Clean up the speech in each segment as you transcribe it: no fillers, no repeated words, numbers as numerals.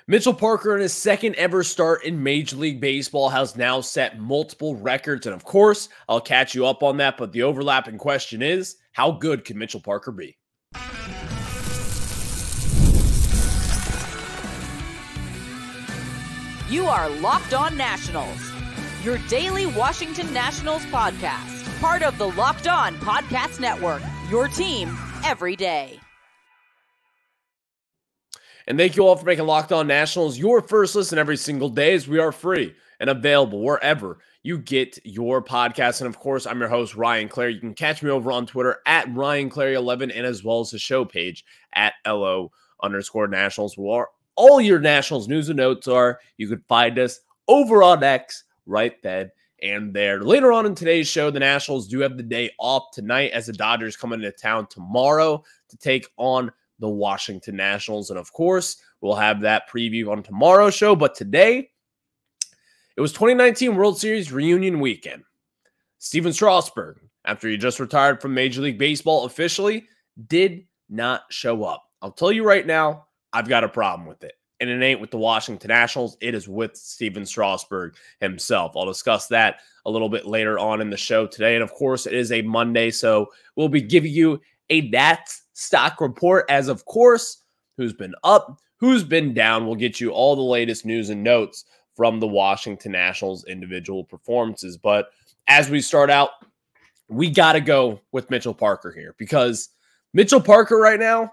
Mitchell Parker, in his second ever start in Major League Baseball, has now set multiple records. And of course, I'll catch you up on that. But the overlapping question is, how good can Mitchell Parker be? You are Locked On Nationals, your daily Washington Nationals podcast. Part of the Locked On Podcast Network, your team every day. And thank you all for making Locked On Nationals your first listen every single day, as we are free and available wherever you get your podcasts. And of course, I'm your host, Ryan Clary. You can catch me over on Twitter at RyanClary11 and as well as the show page at LO_Nationals, where all your Nationals news and notes are. You can find us over on X right then and there. Later on in today's show, the Nationals do have the day off tonight as the Dodgers come into town tomorrow to take on the Washington Nationals. And of course, we'll have that preview on tomorrow's show. But today, it was 2019 World Series reunion weekend. Steven Strasburg, after he just retired from Major League Baseball officially, did not show up. I'll tell you right now, I've got a problem with it. And it ain't with the Washington Nationals. It is with Steven Strasburg himself. I'll discuss that a little bit later on in the show today. And of course, it is a Monday, so we'll be giving you a Nats stock report, as of course, who's been up, who's been down. We'll get you all the latest news and notes from the Washington Nationals individual performances. But as we start out, we got to go with Mitchell Parker here, because Mitchell Parker right now,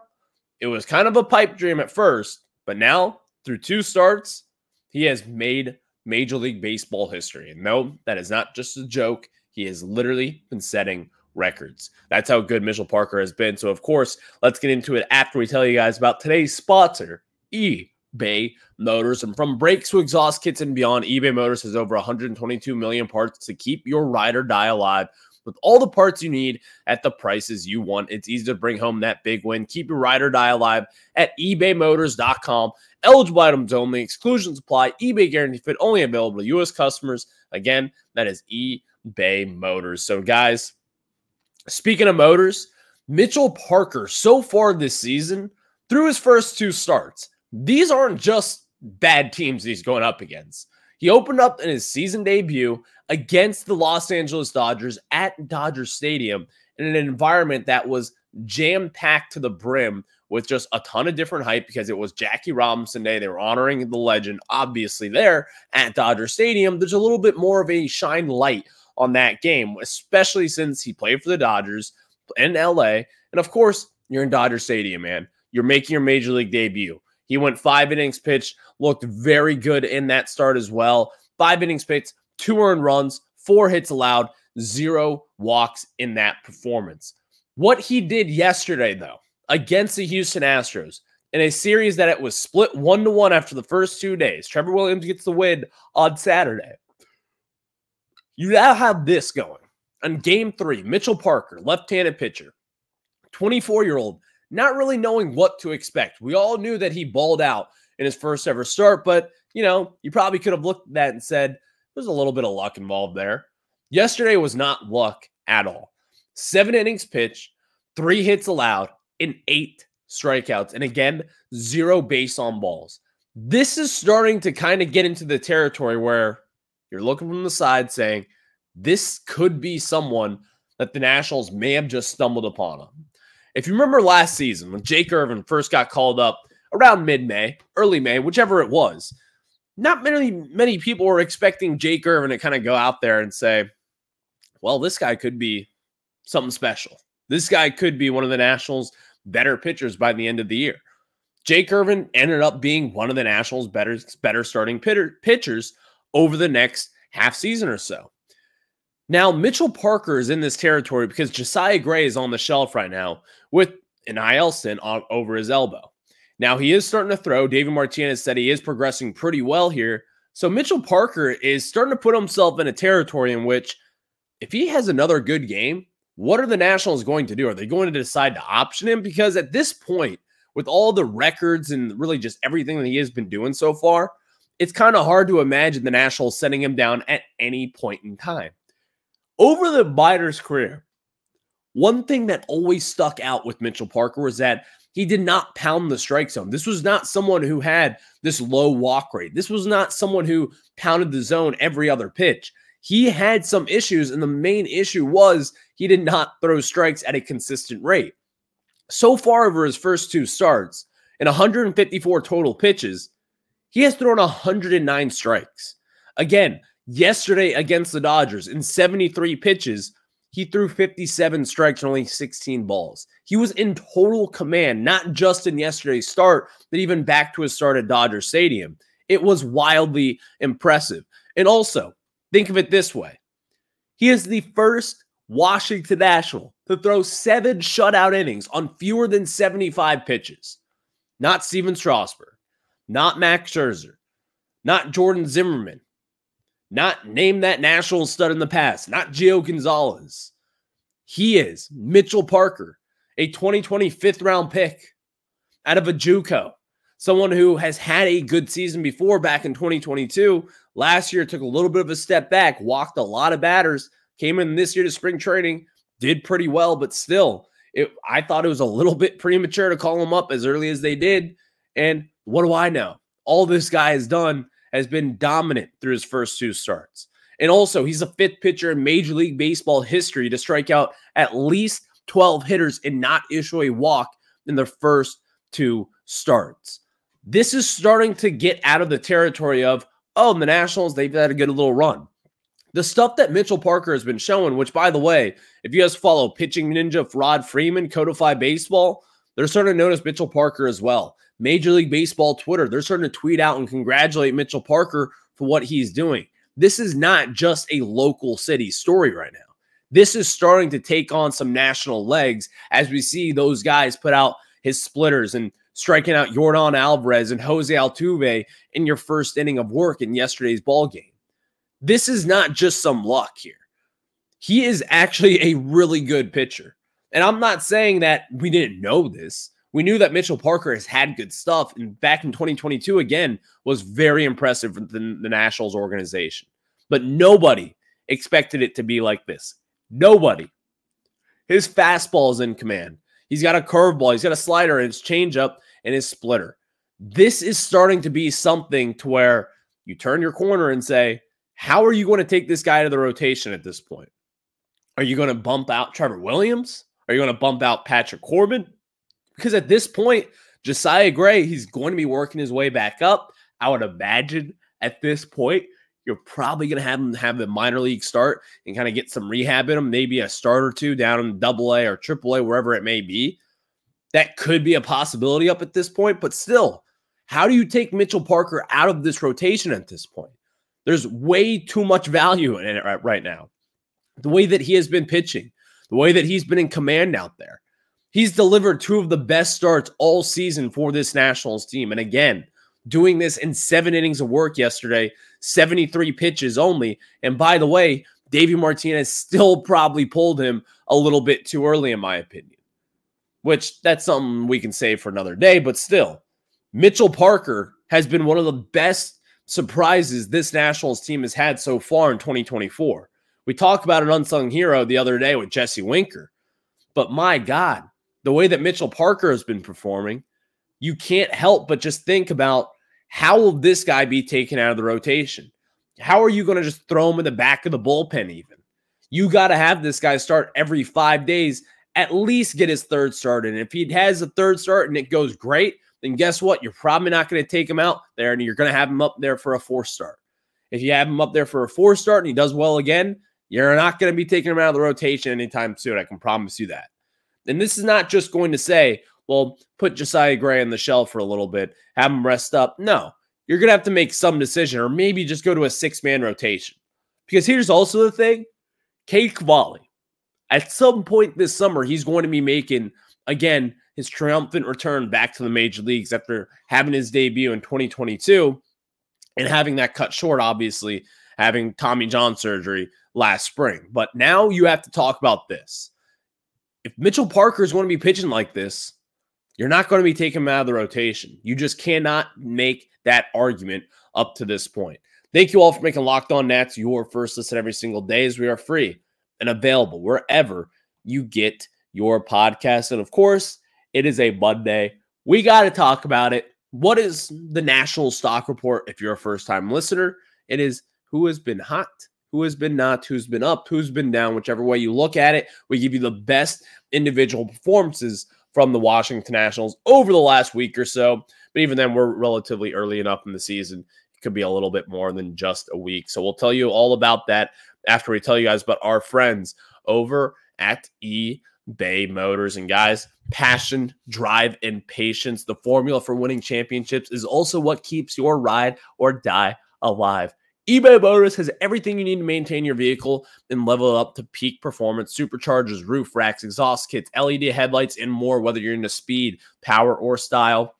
it was kind of a pipe dream at first, but now through 2 starts, he has made Major League Baseball history. And no, that is not just a joke. He has literally been setting records. That's how good Mitchell Parker has been. So, of course, let's get into it after we tell you guys about today's sponsor, eBay Motors. And from brakes to exhaust kits and beyond, eBay Motors has over 122 million parts to keep your ride or die alive, with all the parts you need at the prices you want. It's easy to bring home that big win. Keep your ride or die alive at ebaymotors.com. Eligible items only. Exclusions apply. eBay guarantee fit only available to U.S. customers. Again, that is eBay Motors. So, guys, speaking of motors, Mitchell Parker, so far this season, through his first 2 starts, these aren't just bad teams he's going up against. He opened up in his season debut against the Los Angeles Dodgers at Dodger Stadium in an environment that was jam-packed to the brim with just a ton of different hype, because it was Jackie Robinson Day. They were honoring the legend, obviously, there at Dodger Stadium. There's a little bit more of a shine light on that game, especially since he played for the Dodgers in LA. And of course, you're in Dodger Stadium, man. You're making your Major League debut. He went 5 innings pitched, looked very good in that start as well. 5 innings pitched, 2 earned runs, 4 hits allowed, 0 walks in that performance. What he did yesterday, though, against the Houston Astros, in a series that it was split 1-1 after the first 2 days. Trevor Williams gets the win on Saturday. You now have this going. On Game 3, Mitchell Parker, left-handed pitcher, 24-year-old, not really knowing what to expect. We all knew that he balled out in his first ever start, but, you know, you probably could have looked at that and said, there's a little bit of luck involved there. Yesterday was not luck at all. 7 innings pitched, 3 hits allowed, and 8 strikeouts. And again, 0 base on balls. This is starting to kind of get into the territory where you're looking from the side saying, this could be someone that the Nationals may have just stumbled upon. If you remember last season, when Jake Irvin first got called up around mid-May, early May, whichever it was, not many people were expecting Jake Irvin to kind of go out there and say, well, this guy could be something special. This guy could be one of the Nationals' better pitchers by the end of the year. Jake Irvin ended up being one of the Nationals' better starting pitchers over the next half season or so. Now, Mitchell Parker is in this territory because Josiah Gray is on the shelf right now with an IL stint over his elbow. Now, he is starting to throw. David Martinez said he is progressing pretty well here. So Mitchell Parker is starting to put himself in a territory in which, if he has another good game, what are the Nationals going to do? Are they going to decide to option him? Because at this point, with all the records and really just everything that he has been doing so far, it's kind of hard to imagine the Nationals setting him down at any point in time. Over the Miners' career, one thing that always stuck out with Mitchell Parker was that he did not pound the strike zone. This was not someone who had this low walk rate. This was not someone who pounded the zone every other pitch. He had some issues, and the main issue was he did not throw strikes at a consistent rate. So far over his first 2 starts, in 154 total pitches, he has thrown 109 strikes. Again, yesterday against the Dodgers, in 73 pitches, he threw 57 strikes and only 16 balls. He was in total command, not just in yesterday's start, but even back to his start at Dodger Stadium. It was wildly impressive. And also, think of it this way. He is the first Washington National to throw 7 shutout innings on fewer than 75 pitches. Not Steven Strasburg, not Max Scherzer, not Jordan Zimmerman, not name that National stud in the past, not Gio Gonzalez. He is Mitchell Parker, a 2020 5th-round pick out of a JUCO, someone who has had a good season before back in 2022. Last year took a little bit of a step back, walked a lot of batters, came in this year to spring training, did pretty well, but still, I thought it was a little bit premature to call him up as early as they did. And what do I know? All this guy has done has been dominant through his first 2 starts. And also, he's the 5th pitcher in Major League Baseball history to strike out at least 12 hitters and not issue a walk in their first 2 starts. This is starting to get out of the territory of, oh, the Nationals, they've had to get a little run. The stuff that Mitchell Parker has been showing, which, by the way, if you guys follow Pitching Ninja Rod Freeman, Codify Baseball, they're starting to notice Mitchell Parker as well. Major League Baseball Twitter, they're starting to tweet out and congratulate Mitchell Parker for what he's doing. This is not just a local city story right now. This is starting to take on some national legs as we see those guys put out his splitters and striking out Yordan Alvarez and Jose Altuve in your first inning of work in yesterday's ball game. This is not just some luck here. He is actually a really good pitcher. And I'm not saying that we didn't know this. We knew that Mitchell Parker has had good stuff, and back in 2022, again, was very impressive for the Nationals organization. But nobody expected it to be like this. Nobody. His fastball is in command. He's got a curveball. He's got a slider, and his changeup, and his splitter. This is starting to be something to where you turn your corner and say, how are you going to take this guy to the rotation at this point? Are you going to bump out Trevor Williams? Are you going to bump out Patrick Corbin? Because at this point, Josiah Gray, he's going to be working his way back up. I would imagine at this point, you're probably going to have him have the minor league start and kind of get some rehab in him, maybe a start or 2 down in AA or AAA, wherever it may be. That could be a possibility up at this point, but still, how do you take Mitchell Parker out of this rotation at this point? There's way too much value in it right now. The way that he has been pitching, the way that he's been in command out there. He's delivered 2 of the best starts all season for this Nationals team. And again, doing this in 7 innings of work yesterday, 73 pitches only. And by the way, Davey Martinez still probably pulled him a little bit too early, in my opinion. Which, that's something we can save for another day. But still, Mitchell Parker has been one of the best surprises this Nationals team has had so far in 2024. We talked about an unsung hero the other day with Jesse Winker. But my God, the way that Mitchell Parker has been performing, you can't help but just think about, how will this guy be taken out of the rotation? How are you going to just throw him in the back of the bullpen even? You got to have this guy start every 5 days, at least get his 3rd start in. If he has a 3rd start and it goes great, then guess what? You're probably not going to take him out there, and you're going to have him up there for a 4th start. If you have him up there for a 4th start and he does well again, you're not going to be taking him out of the rotation anytime soon. I can promise you that. And this is not just going to say, well, put Josiah Gray on the shelf for a little bit, have him rest up. No, you're going to have to make some decision, or maybe just go to a 6-man rotation. Because here's also the thing, Cade Cavalli, at some point this summer, he's going to be making, again, his triumphant return back to the major leagues after having his debut in 2022 and having that cut short, obviously, having Tommy John surgery last spring. But now you have to talk about this. If Mitchell Parker is going to be pitching like this, you're not going to be taking him out of the rotation. You just cannot make that argument up to this point. Thank you all for making Locked On Nats your first listen every single day, as we are free and available wherever you get your podcasts. And of course, It is a Monday. We got to talk about it. What is the national stock report? If you're a first-time listener, it is who has been hot, who has been not, who's been up, who's been down, whichever way you look at it. We give you the best individual performances from the Washington Nationals over the last week or so. But even then, we're relatively early enough in the season. It could be a little bit more than just a week. So we'll tell you all about that after we tell you guys about our friends over at eBay Motors. And guys, passion, drive, and patience, the formula for winning championships, is also what keeps your ride or die alive. eBay Motors has everything you need to maintain your vehicle and level it up to peak performance: superchargers, roof racks, exhaust kits, LED headlights, and more. Whether you're into speed, power, or style,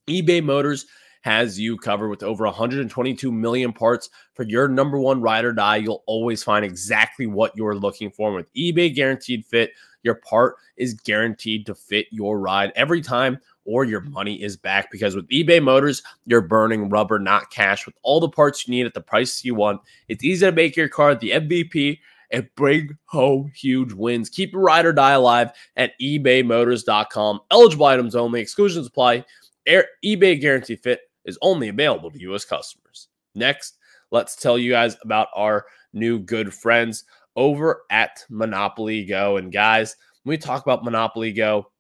eBay Motors has you covered. With over 122 million parts for your number one ride or die, you'll always find exactly what you're looking for. With eBay Guaranteed Fit, your part is guaranteed to fit your ride every time, or your money is back. Because with eBay Motors, you're burning rubber, not cash. With all the parts you need at the price you want, it's easy to make your car the MVP and bring home huge wins. Keep your ride or die alive at ebaymotors.com. Eligible items only. Exclusions apply. eBay Guaranteed Fit is only available to U.S. customers. Next, let's tell you guys about our new good friends over at Monopoly Go. And guys, when we talk about Monopoly Go,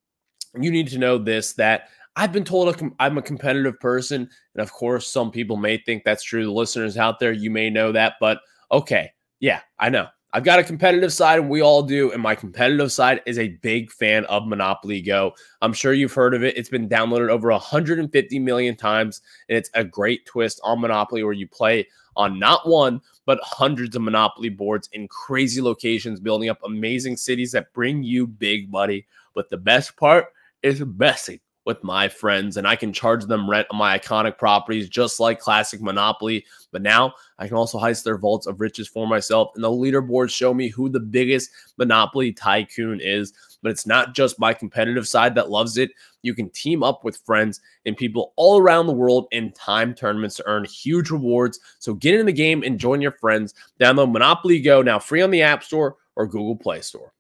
you need to know this, that I've been told I'm a competitive person. And of course, some people may think that's true. The listeners out there, you may know that. But okay, yeah, I know. I've got a competitive side, and we all do. And my competitive side is a big fan of Monopoly Go. I'm sure you've heard of it. It's been downloaded over 150 million times. And it's a great twist on Monopoly, where you play on not one, but hundreds of Monopoly boards in crazy locations, building up amazing cities that bring you big money. But the best part is messing with my friends, and I can charge them rent on my iconic properties just like classic Monopoly. But now I can also heist their vaults of riches for myself, and the leaderboards show me who the biggest Monopoly tycoon is. But it's not just my competitive side that loves it. You can team up with friends and people all around the world in time tournaments to earn huge rewards. So get in the game and join your friends. Download Monopoly Go now, free on the App Store or Google Play Store.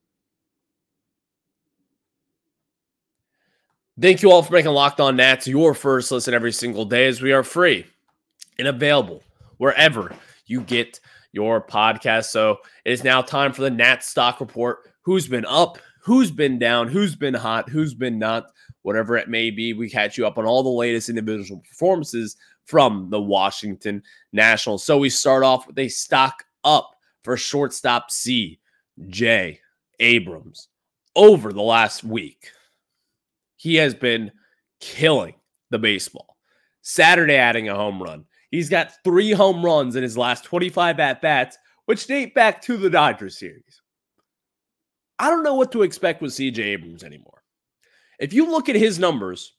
Thank you all for making Locked On Nats your first listen every single day, as we are free and available wherever you get your podcast. So it is now time for the Nats stock report. Who's been up, who's been down, who's been hot, who's been not, whatever it may be. We catch you up on all the latest individual performances from the Washington Nationals. So we start off with a stock up for shortstop C.J. Abrams over the last week. He has been killing the baseball. Saturday adding a home run. He's got 3 home runs in his last 25 at-bats, which date back to the Dodgers series. I don't know what to expect with C.J. Abrams anymore. If you look at his numbers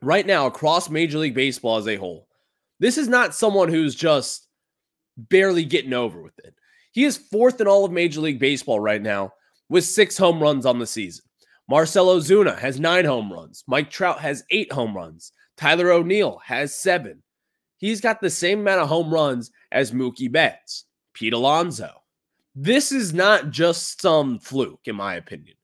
right now across Major League Baseball as a whole, this is not someone who's just barely getting over with it. He is 4th in all of Major League Baseball right now with 6 home runs on the season. Marcell Ozuna has 9 home runs. Mike Trout has 8 home runs. Tyler O'Neill has 7. He's got the same amount of home runs as Mookie Betts, Pete Alonso. This is not just some fluke, in my opinion.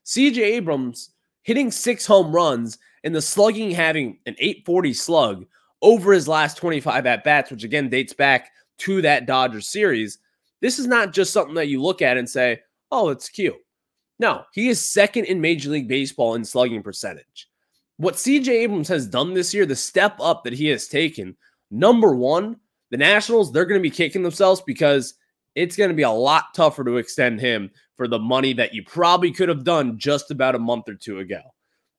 C.J. Abrams hitting 6 home runs and the slugging having an .840 slug over his last 25 at-bats, which again dates back to that Dodgers series. This is not just something that you look at and say, oh, it's cute. No, he is 2nd in Major League Baseball in slugging percentage. What C.J. Abrams has done this year, the step up that he has taken, number one, the Nationals, they're going to be kicking themselves because it's going to be a lot tougher to extend him for the money that you probably could have done just about a month or 2 ago.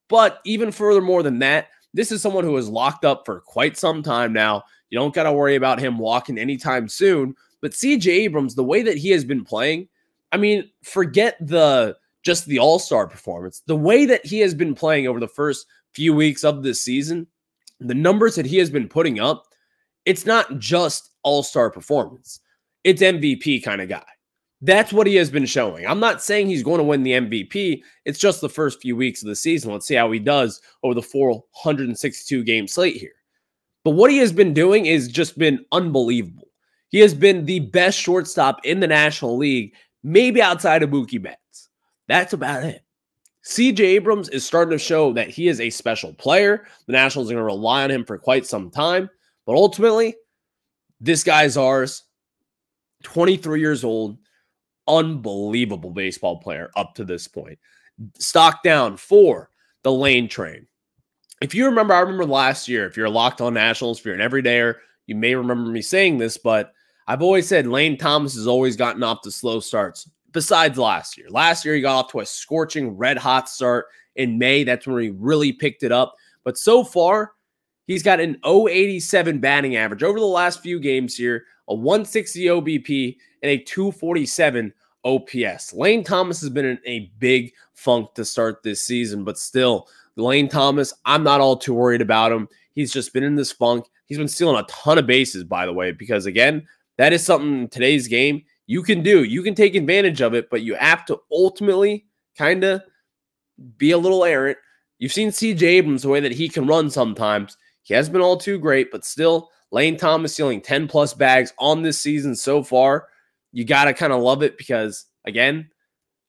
But even furthermore than that, this is someone who is locked up for quite some time now. You don't got to worry about him walking anytime soon. But C.J. Abrams, the way that he has been playing, I mean, forget just the all-star performance. The way that he has been playing over the first few weeks of this season, the numbers that he has been putting up, it's not just all-star performance. It's MVP kind of guy. That's what he has been showing. I'm not saying he's going to win the MVP. It's just the first few weeks of the season. Let's see how he does over the 462-game slate here. But what he has been doing is just been unbelievable. He has been the best shortstop in the National League, maybe outside of Mookie Betts. That's about it. CJ Abrams is starting to show that he is a special player. The Nationals are going to rely on him for quite some time. But ultimately, this guy's ours. 23 years old. Unbelievable baseball player up to this point. Stock down for the Lane train. If you remember, I remember last year, if you're a Locked On Nationals, if you're an everydayer, you may remember me saying this, but I've always said Lane Thomas has always gotten off to slow starts. Besides last year. Last year, he got off to a scorching red-hot start in May. That's when he really picked it up. But so far, he's got an .087 batting average over the last few games here, a 160 OBP, and a 247 OPS. Lane Thomas has been in a big funk to start this season, but still, Lane Thomas, I'm not all too worried about him. He's just been in this funk. He's been stealing a ton of bases, by the way, because, again, that is something in today's game you can do. You can take advantage of it, but you have to ultimately kind of be a little errant. You've seen CJ Abrams, the way that he can run sometimes. He hasn't been all too great, but still, Lane Thomas stealing 10-plus bags on this season so far. You got to kind of love it because, again,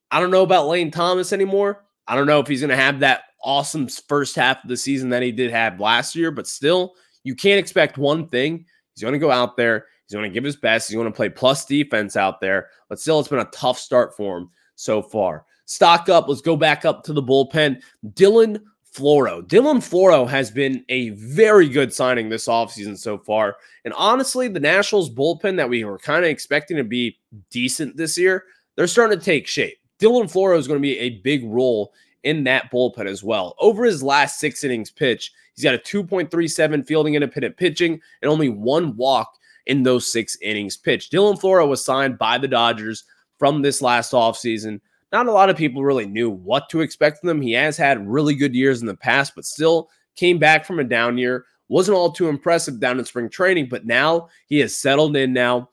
I don't know about Lane Thomas anymore. I don't know if he's going to have that awesome first half of the season that he did have last year, but still, you can't expect one thing. He's going to go out there. He's going to give his best. He's going to play plus defense out there. But still, it's been a tough start for him so far. Stock up. Let's go back up to the bullpen. Dylan Floro. Dylan Floro has been a very good signing this offseason so far. And honestly, the Nationals bullpen that we were kind of expecting to be decent this year, they're starting to take shape. Dylan Floro is going to be a big role in that bullpen as well. Over his last 6 innings pitch, he's got a 2.37 fielding independent pitching and only 1 walk in those 6 innings pitched. Dylan Floro was signed by the Dodgers from this last offseason. Not a lot of people really knew what to expect from him. He has had really good years in the past, but still came back from a down year. Wasn't all too impressive down in spring training, but now he has settled in now.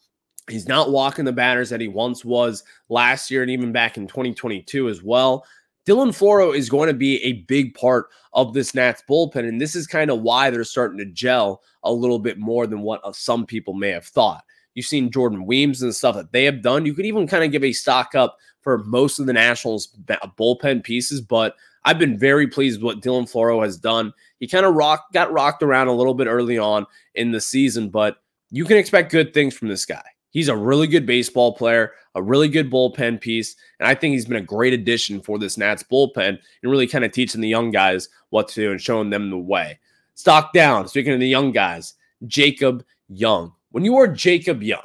He's not walking the batters that he once was last year and even back in 2022 as well. Dylan Floro is going to be a big part of this Nats bullpen, and this is kind of why they're starting to gel a little bit more than what some people may have thought. You've seen Jordan Weems and stuff that they have done. You could even kind of give a stock up for most of the Nationals bullpen pieces, but I've been very pleased with what Dylan Floro has done. He kind of got rocked around a little bit early on in the season, but you can expect good things from this guy. He's a really good baseball player, a really good bullpen piece, and I think he's been a great addition for this Nats bullpen and really kind of teaching the young guys what to do and showing them the way. Stock down, speaking of the young guys, Jacob Young. When you are Jacob Young,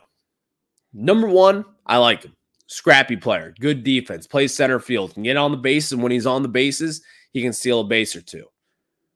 number one, I like him. Scrappy player, good defense, plays center field, can get on the bases, and when he's on the bases, he can steal a base or two.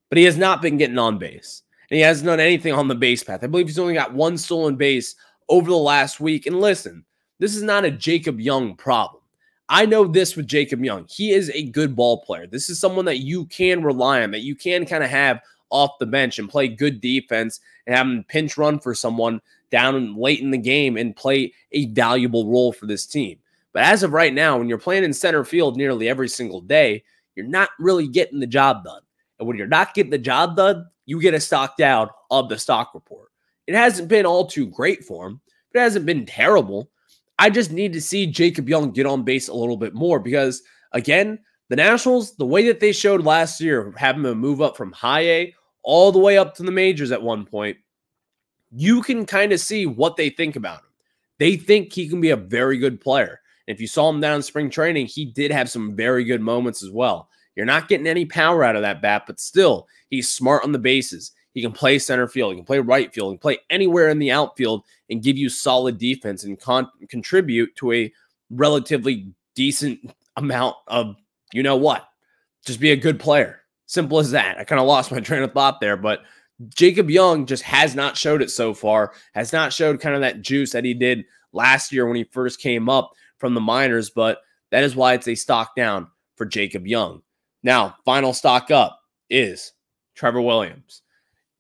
But he has not been getting on base, and he hasn't done anything on the base path. I believe he's only got 1 stolen base over the last week. And listen, this is not a Jacob Young problem. I know this with Jacob Young. He is a good ball player. This is someone that you can rely on, that you can kind of have off the bench and play good defense and have him pinch run for someone down late in the game and play a valuable role for this team. But as of right now, when you're playing in center field nearly every single day, you're not really getting the job done. And when you're not getting the job done, you get a stock down of the stock report. It hasn't been all too great for him, but it hasn't been terrible. I just need to see Jacob Young get on base a little bit more because, again, the Nationals, the way that they showed last year, having him move up from high A all the way up to the majors at one point, you can kind of see what they think about him. They think he can be a very good player. And if you saw him down in spring training, he did have some very good moments as well. You're not getting any power out of that bat, but still, he's smart on the bases. He can play center field. He can play right field. He can play anywhere in the outfield and give you solid defense and contribute to a relatively decent amount of, you know what, just be a good player. Simple as that. I kind of lost my train of thought there, but Jacob Young just has not showed it so far, has not showed kind of that juice that he did last year when he first came up from the minors, but that is why it's a stock down for Jacob Young. Now, final stock up is Trevor Williams.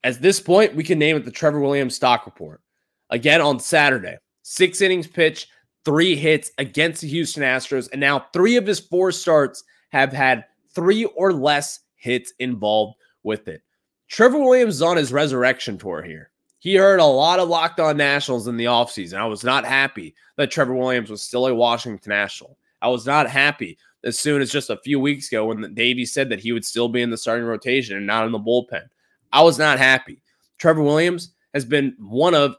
At this point, we can name it the Trevor Williams stock report. Again, on Saturday, 6 innings pitched, 3 hits against the Houston Astros, and now 3 of his 4 starts have had 3 or less hits involved with it. Trevor Williams is on his resurrection tour here. He heard a lot of Locked On Nationals in the offseason. I was not happy that Trevor Williams was still a Washington National. I was not happy as soon as just a few weeks ago when Davey said that he would still be in the starting rotation and not in the bullpen. I was not happy. Trevor Williams has been one of,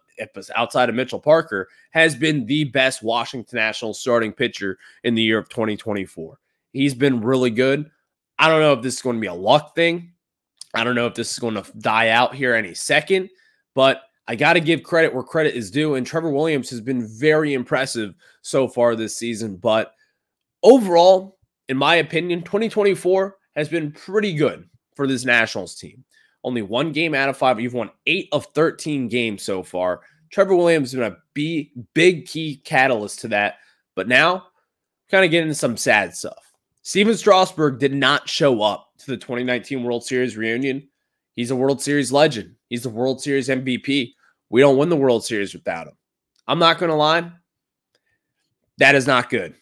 outside of Mitchell Parker, has been the best Washington Nationals starting pitcher in the year of 2024. He's been really good. I don't know if this is going to be a luck thing. I don't know if this is going to die out here any second, but I got to give credit where credit is due, and Trevor Williams has been very impressive so far this season. But overall, in my opinion, 2024 has been pretty good for this Nationals team. Only 1 game out of 5. You've won 8 of 13 games so far. Trevor Williams has been a big key catalyst to that. But now, kind of getting into some sad stuff. Steven Strasburg did not show up to the 2019 World Series reunion. He's a World Series legend. He's the World Series MVP. We don't win the World Series without him. I'm not going to lie. That is not good.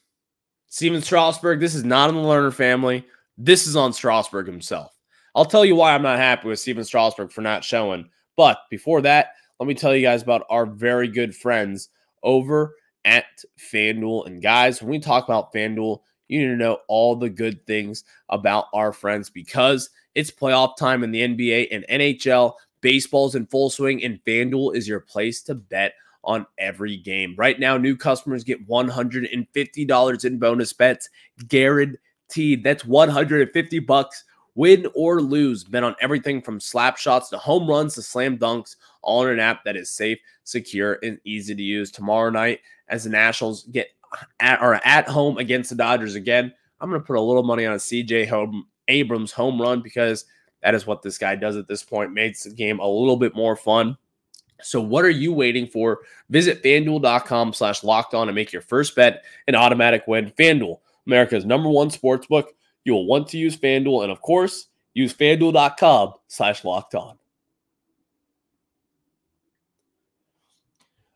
Steven Strasburg, this is not on the Lerner family. This is on Strasburg himself. I'll tell you why I'm not happy with Steven Strasburg for not showing. But before that, let me tell you guys about our very good friends over at FanDuel. And guys, when we talk about FanDuel, you need to know all the good things about our friends because it's playoff time in the NBA and NHL. Baseball's in full swing, and FanDuel is your place to bet on every game. Right now, new customers get $150 in bonus bets guaranteed. That's $150, win or lose. Bet on everything from slap shots to home runs to slam dunks, all in an app that is safe, secure, and easy to use. Tomorrow night, as the Nationals are at home against the Dodgers again, I'm going to put a little money on a C.J. Abrams home run because that is what this guy does at this point. Makes the game a little bit more fun. So what are you waiting for? Visit FanDuel.com/lockedon and make your first bet an automatic win. FanDuel, America's #1 sportsbook. You will want to use FanDuel, and of course, use FanDuel.com/lockedon.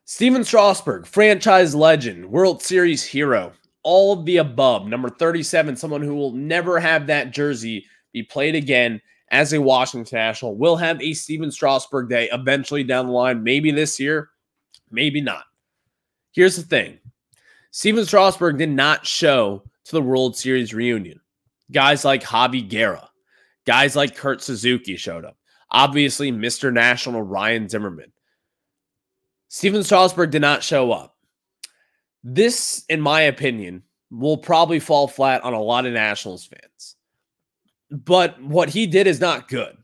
Steven Strasburg, franchise legend, World Series hero, all of the above. Number 37, someone who will never have that jersey be played again as a Washington National, will have a Steven Strasburg day eventually down the line. Maybe this year, maybe not. Here's the thing. Steven Strasburg did not show to the World Series reunion. Guys like Javi Guerra, guys like Kurt Suzuki showed up. Obviously, Mr. National Ryan Zimmerman. Steven Strasburg did not show up. This, in my opinion, will probably fall flat on a lot of Nationals fans. But what he did is not good.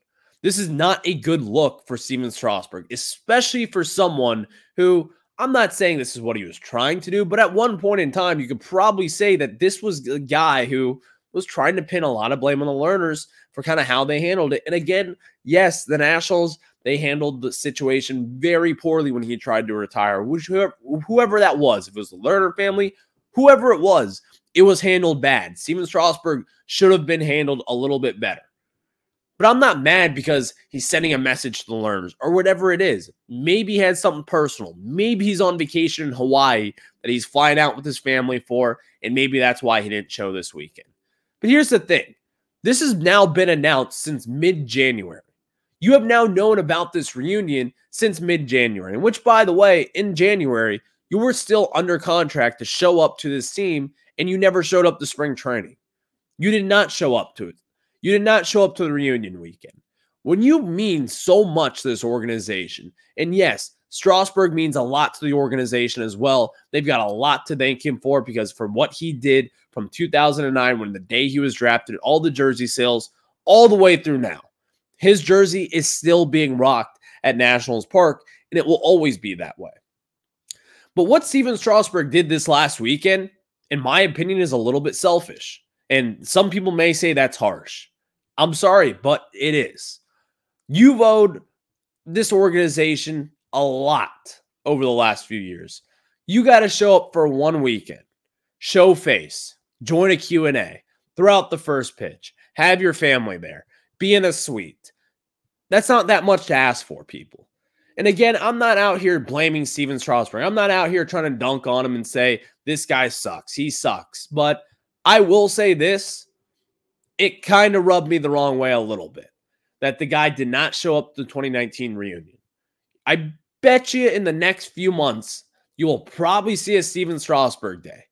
This is not a good look for Steven Strasburg, especially for someone who, I'm not saying this is what he was trying to do, but at one point in time, you could probably say that this was a guy who was trying to pin a lot of blame on the Lerners for kind of how they handled it. And again, yes, the Nationals, they handled the situation very poorly when he tried to retire. Whoever that was, if it was the Lerner family, whoever it was handled bad. Steven Strasburg should have been handled a little bit better. But I'm not mad because he's sending a message to the Lerners or whatever it is. Maybe he had something personal. Maybe he's on vacation in Hawaii that he's flying out with his family for, and maybe that's why he didn't show this weekend. But here's the thing. This has now been announced since mid-January. You have now known about this reunion since mid-January, in which, by the way, in January, you were still under contract to show up to this team, and you never showed up to spring training. You did not show up to it. You did not show up to the reunion weekend. When you mean so much to this organization, and yes, Strasburg means a lot to the organization as well. They've got a lot to thank him for because from what he did from 2009, when the day he was drafted, all the jersey sales, all the way through now, his jersey is still being rocked at Nationals Park, and it will always be that way. But what Steven Strasburg did this last weekend, in my opinion, is a little bit selfish. And some people may say that's harsh. I'm sorry, but it is. You've owed this organization a lot over the last few years. You got to show up for one weekend, show face, join a Q&A, throw out the first pitch, have your family there, be in a suite. That's not that much to ask for, people. And again, I'm not out here blaming Steven Strasburg. I'm not out here trying to dunk on him and say, this guy sucks. He sucks. But I will say this, it kind of rubbed me the wrong way a little bit that the guy did not show up to the 2019 reunion. I bet you in the next few months, you will probably see a Steven Strasburg day.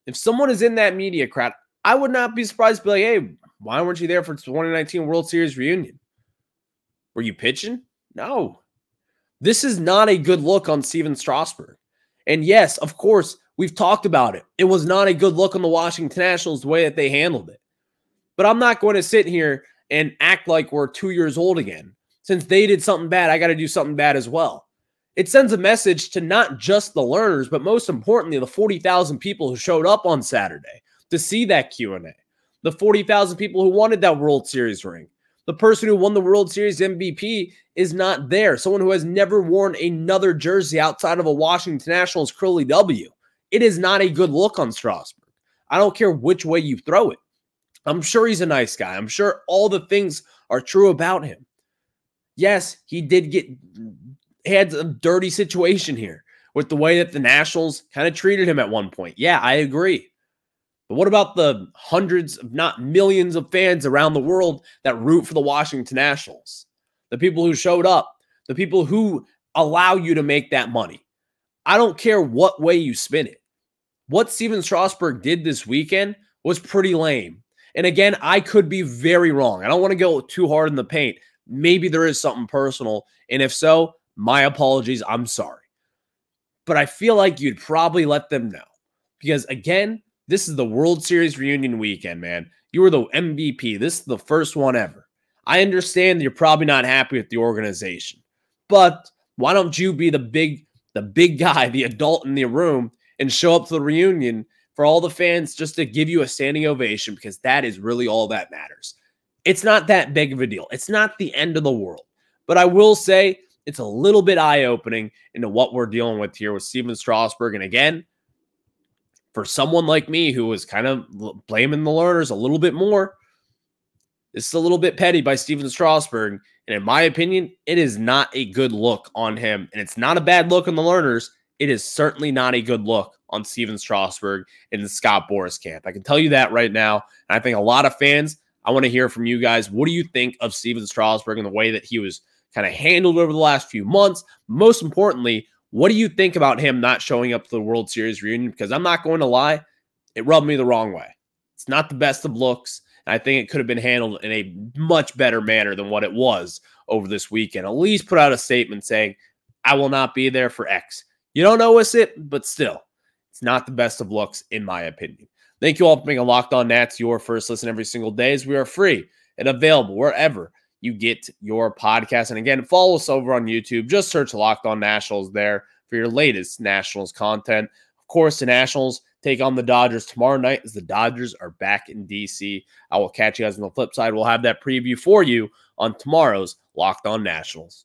If someone is in that media crowd, I would not be surprised to be like, hey, why weren't you there for 2019 World Series reunion? Were you pitching? No. This is not a good look on Stephen Strasburg. And yes, of course, we've talked about it. It was not a good look on the Washington Nationals the way that they handled it. But I'm not going to sit here and act like we're 2 years old again. Since they did something bad, I got to do something bad as well. It sends a message to not just the learners, but most importantly, the 40,000 people who showed up on Saturday to see that Q&A. The 40,000 people who wanted that World Series ring. The person who won the World Series MVP is not there. Someone who has never worn another jersey outside of a Washington Nationals Curly W. It is not a good look on Strasburg. I don't care which way you throw it. I'm sure he's a nice guy. I'm sure all the things are true about him. Yes, he had a dirty situation here with the way that the Nationals kind of treated him at one point. Yeah, I agree. But what about the hundreds, if not millions of fans around the world that root for the Washington Nationals? The people who showed up, the people who allow you to make that money. I don't care what way you spin it. What Stephen Strasburg did this weekend was pretty lame. And again, I could be very wrong. I don't want to go too hard in the paint. Maybe there is something personal. And if so, my apologies. I'm sorry. But I feel like you'd probably let them know. Because again, this is the World Series reunion weekend, man. You were the MVP. This is the first one ever. I understand that you're probably not happy with the organization. But why don't you be the big guy, the adult in the room, and show up to the reunion for all the fans just to give you a standing ovation, because that is really all that matters. It's not that big of a deal. It's not the end of the world. But I will say it's a little bit eye-opening into what we're dealing with here with Stephen Strasburg. And again, for someone like me who was kind of blaming the learners a little bit more, this is a little bit petty by Stephen Strasburg. And in my opinion, it is not a good look on him. And it's not a bad look on the learners. It is certainly not a good look on Stephen Strasburg in the Scott Boras camp. I can tell you that right now. And I think a lot of fans, I want to hear from you guys. What do you think of Stephen Strasburg and the way that he was kind of handled over the last few months? Most importantly, what do you think about him not showing up to the World Series reunion? Because I'm not going to lie, it rubbed me the wrong way. It's not the best of looks. And I think it could have been handled in a much better manner than what it was over this weekend. At least put out a statement saying, I will not be there for X. You don't know us it, but still, it's not the best of looks, in my opinion. Thank you all for making Locked On Nats your first listen every single day, as we are free and available wherever you get your podcast. And again, follow us over on YouTube. Just search Locked On Nationals there for your latest Nationals content. Of course, the Nationals take on the Dodgers tomorrow night as the Dodgers are back in D.C. I will catch you guys on the flip side. We'll have that preview for you on tomorrow's Locked On Nationals.